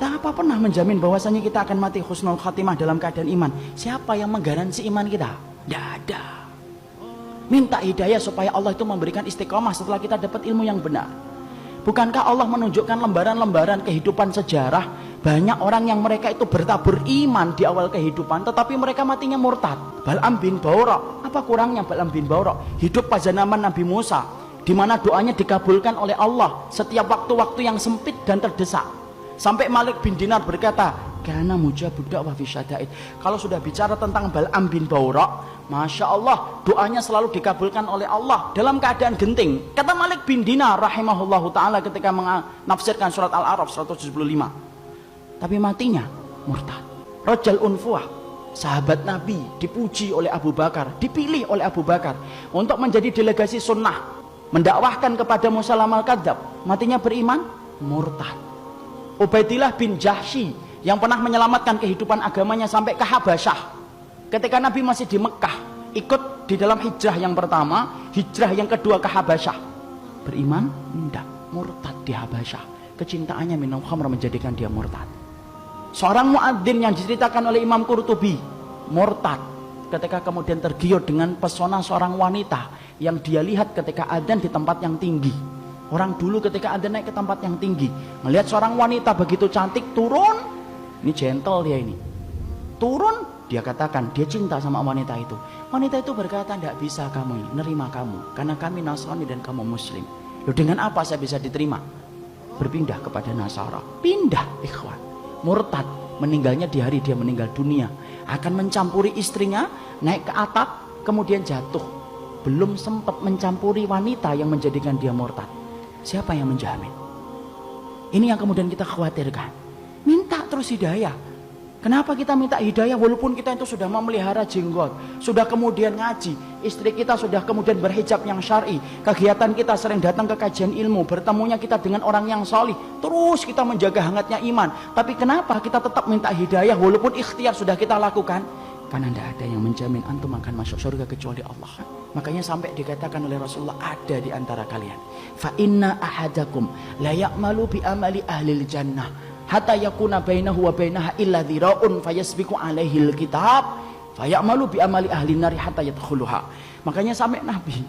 Kita apa pernah menjamin bahwasanya kita akan mati husnul khatimah dalam keadaan iman? Siapa yang menggaransi iman kita? Tidak ada. Minta hidayah supaya Allah itu memberikan istiqomah setelah kita dapat ilmu yang benar. Bukankah Allah menunjukkan lembaran-lembaran kehidupan sejarah, banyak orang yang mereka itu bertabur iman di awal kehidupan, tetapi mereka matinya murtad. Bal'am bin Ba'urah, apa kurangnya Bal'am bin Ba'urah? Hidup pada zaman Nabi Musa, di mana doanya dikabulkan oleh Allah setiap waktu-waktu yang sempit dan terdesak. Sampai Malik bin Dinar berkata, karena mujabud da'wah fi syada'id. Kalau sudah bicara tentang Bal'am bin Ba'urah, Masya Allah, doanya selalu dikabulkan oleh Allah dalam keadaan genting. Kata Malik bin Dinar rahimahullahu ta'ala ketika menafsirkan surat Al-A'raf 175. Tapi matinya murtad. Rajal Unfuah, sahabat Nabi, dipuji oleh Abu Bakar, dipilih oleh Abu Bakar untuk menjadi delegasi sunnah, mendakwahkan kepada Musailamah al-Kadzdzab. Matinya beriman, murtad. Ubaidillah bin Jahsy yang pernah menyelamatkan kehidupan agamanya sampai ke Habasyah. Ketika Nabi masih di Mekah, ikut di dalam hijrah yang pertama, hijrah yang kedua ke Habasyah. Beriman? Tidak, murtad di Habasyah. Kecintaannya minum khamr menjadikan dia murtad. Seorang muadzin yang diceritakan oleh Imam Qurtubi, murtad ketika kemudian tergiur dengan pesona seorang wanita yang dia lihat ketika adzan di tempat yang tinggi. Orang dulu ketika adzan naik ke tempat yang tinggi, melihat seorang wanita begitu cantik, turun, ini gentle dia ini, turun. Dia katakan dia cinta sama wanita itu. Wanita itu berkata, tidak bisa kamu ini nerima kamu, karena kami Nasrani dan kamu Muslim. Loh, dengan apa saya bisa diterima? Berpindah kepada Nasara. Pindah, ikhwan. Murtad, meninggalnya di hari dia meninggal dunia. Akan mencampuri istrinya, naik ke atap, kemudian jatuh. Belum sempat mencampuri wanita yang menjadikan dia murtad. Siapa yang menjamin? Ini yang kemudian kita khawatirkan. Minta terus hidayah. Kenapa kita minta hidayah walaupun kita itu sudah memelihara jenggot, sudah kemudian ngaji, istri kita sudah kemudian berhijab yang syar'i, kegiatan kita sering datang ke kajian ilmu, bertemunya kita dengan orang yang solih, terus kita menjaga hangatnya iman. Tapi kenapa kita tetap minta hidayah walaupun ikhtiar sudah kita lakukan? Karena tidak ada yang menjamin antum akan masuk surga kecuali Allah. Makanya sampai dikatakan oleh Rasulullah, ada di antara kalian, fa inna ahadakum la ya'malu bi amali ahlil jannah hatta yakuna bainahu wa bainaha illa dhira'un fayasbiqu alaihi alkitab fayamalu bi amali ahli nari hatta yadkhuluha. Makanya sampai Nabi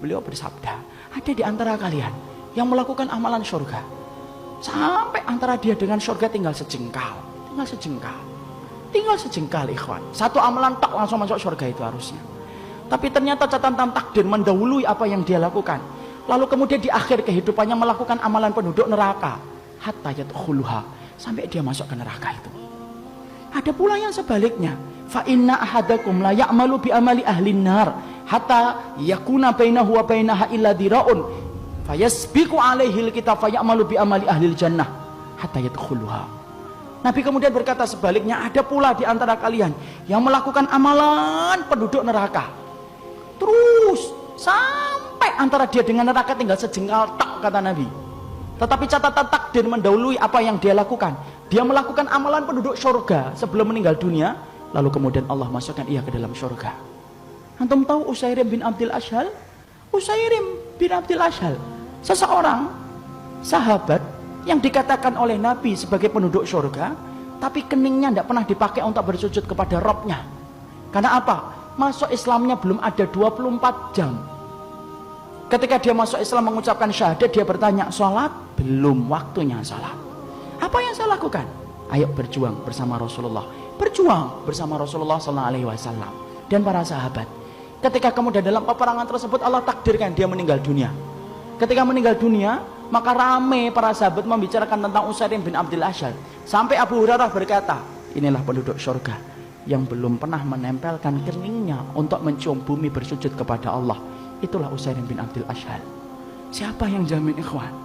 beliau bersabda, ada di antara kalian yang melakukan amalan surga sampai antara dia dengan surga tinggal sejengkal, tinggal sejengkal ikhwan. Satu amalan tak langsung masuk surga itu harusnya. Tapi ternyata catatan takdir mendahului apa yang dia lakukan. Lalu kemudian di akhir kehidupannya melakukan amalan penduduk neraka hatta yadkhuluha, sampai dia masuk ke neraka itu. Ada pula yang sebaliknya, fa inna ahadakum la ya'malu bi amali ahlin nar hatta yakuna bainahu wa bainaha illa dhira'un fayasbiqu alaihi alkitab fayamalu bi amali ahlil jannah hatta yadkhuluha. Nabi kemudian berkata sebaliknya, ada pula di antara kalian yang melakukan amalan penduduk neraka, terus sampai antara dia dengan neraka tinggal sejengkal tak, kata Nabi. Tetapi catatan takdir mendahului apa yang dia lakukan. Dia melakukan amalan penduduk surga sebelum meninggal dunia, lalu kemudian Allah masukkan ia ke dalam surga. Antum tahu Usairim bin Abdul Ashhal? Usairim bin Abdul Ashhal, seseorang sahabat yang dikatakan oleh Nabi sebagai penduduk surga, tapi keningnya tidak pernah dipakai untuk bersujud kepada Rabbnya. Karena apa? Masuk Islamnya belum ada 24 jam. Ketika dia masuk Islam mengucapkan syahadat, dia bertanya, sholat? Belum waktunya sholat. Apa yang saya lakukan? Ayo berjuang bersama Rasulullah. Berjuang bersama Rasulullah SAW dan para sahabat. Ketika kemudian dalam peperangan tersebut Allah takdirkan dia meninggal dunia. Ketika meninggal dunia, maka rame para sahabat membicarakan tentang Usairim bin Abdul Ashhal. Sampai Abu Hurairah berkata, inilah penduduk surga yang belum pernah menempelkan keningnya untuk mencium bumi bersujud kepada Allah. Itulah Usairim bin Abdul Ashhal. Siapa yang jamin ikhwan?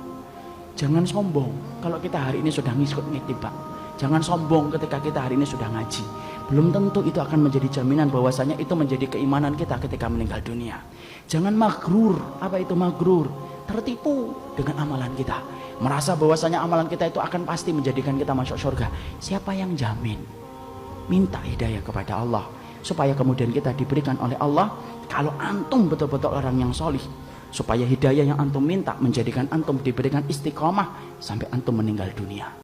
Jangan sombong kalau kita hari ini sudah ngikut Pak. Jangan sombong ketika kita hari ini sudah ngaji. Belum tentu itu akan menjadi jaminan bahwasanya itu menjadi keimanan kita ketika meninggal dunia. Jangan magrur. Apa itu magrur? Tertipu dengan amalan kita. Merasa bahwasanya amalan kita itu akan pasti menjadikan kita masuk surga. Siapa yang jamin? Minta hidayah kepada Allah, supaya kemudian kita diberikan oleh Allah. Kalau antum betul-betul orang yang solih, supaya hidayah yang antum minta menjadikan antum diberikan istiqomah sampai antum meninggal dunia.